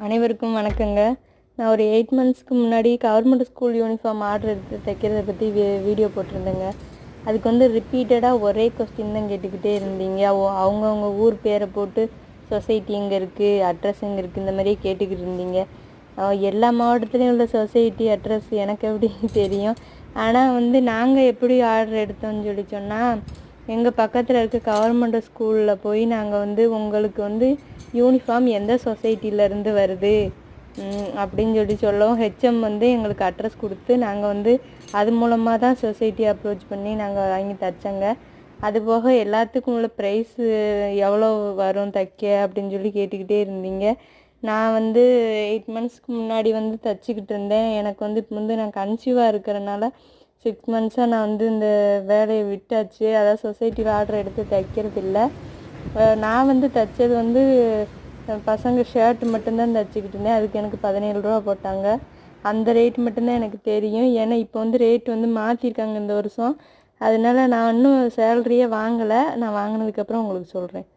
அனைவருக்கும் வணக்கங்க. நான் ஒரு 8 மந்த்ஸ்க்கு முன்னாடி கவர்மெண்ட் ஸ்கூல் யூனிஃபார்ம் ஆர்டர் எடுத்து தைக்கிறத பற்றி வீடியோ போட்டிருந்தேங்க. அதுக்கு வந்து ரிப்பீட்டடாக ஒரே கொஸ்டின் தான் கேட்டுக்கிட்டே இருந்தீங்க. அவங்கவுங்க ஊர் பேரை போட்டு சொசைட்டி எங்கே இருக்குது, அட்ரஸ் எங்கே இருக்குது, இந்த மாதிரியே கேட்டுக்கிட்டு இருந்தீங்க. எல்லா மாவட்டத்துலேயும் உள்ள சொசைட்டி அட்ரஸ் எனக்கு எப்படி தெரியும். ஆனால் வந்து நாங்கள் எப்படி ஆர்டர் எடுத்தோம்னு சொல்லி சொன்னால், எங்கள் பக்கத்தில் இருக்க கவர்மெண்ட் ஸ்கூலில் போய் நாங்கள் வந்து உங்களுக்கு வந்து யூனிஃபார்ம் எந்த சொசைட்டியிலேருந்து வருது அப்படின்னு சொல்லவும் ஹெச்எம் வந்து எங்களுக்கு அட்ரஸ் கொடுத்து நாங்கள் வந்து அது மூலமாக தான் சொசைட்டி அப்ரோச் பண்ணி நாங்கள் வாங்கி தைச்சோங்க. அதுபோக எல்லாத்துக்கும் உள்ள ப்ரைஸு எவ்வளோ வரும் தைக்க அப்படின்னு சொல்லி கேட்டுக்கிட்டே இருந்தீங்க. நான் வந்து 8 மந்த்ஸ்க்கு முன்னாடி வந்து தைச்சிக்கிட்டு இருந்தேன். எனக்கு வந்து இப்போ வந்து நான் கன்சீவாக இருக்கிறனால 6 மந்த்ஸாக நான் வந்து இந்த வேலையை விட்டாச்சு. அதாவது சொசைட்டியில் ஆர்டர் எடுத்து தைக்கிறது இல்லை. நான் வந்து தைச்சது வந்து பசங்க ஷர்ட் மட்டும்தான் தைச்சிக்கிட்டு இருந்தேன். அதுக்கு எனக்கு 17 ரூபா போட்டாங்க. அந்த ரேட் மட்டும்தான் எனக்கு தெரியும். ஏன்னா இப்போ வந்து ரேட் வந்து மாற்றிருக்காங்க இந்த வருஷம். அதனால நான் இன்னும் சேலரியே வாங்கலை. நான் வாங்கினதுக்கப்புறம் உங்களுக்கு சொல்கிறேன்.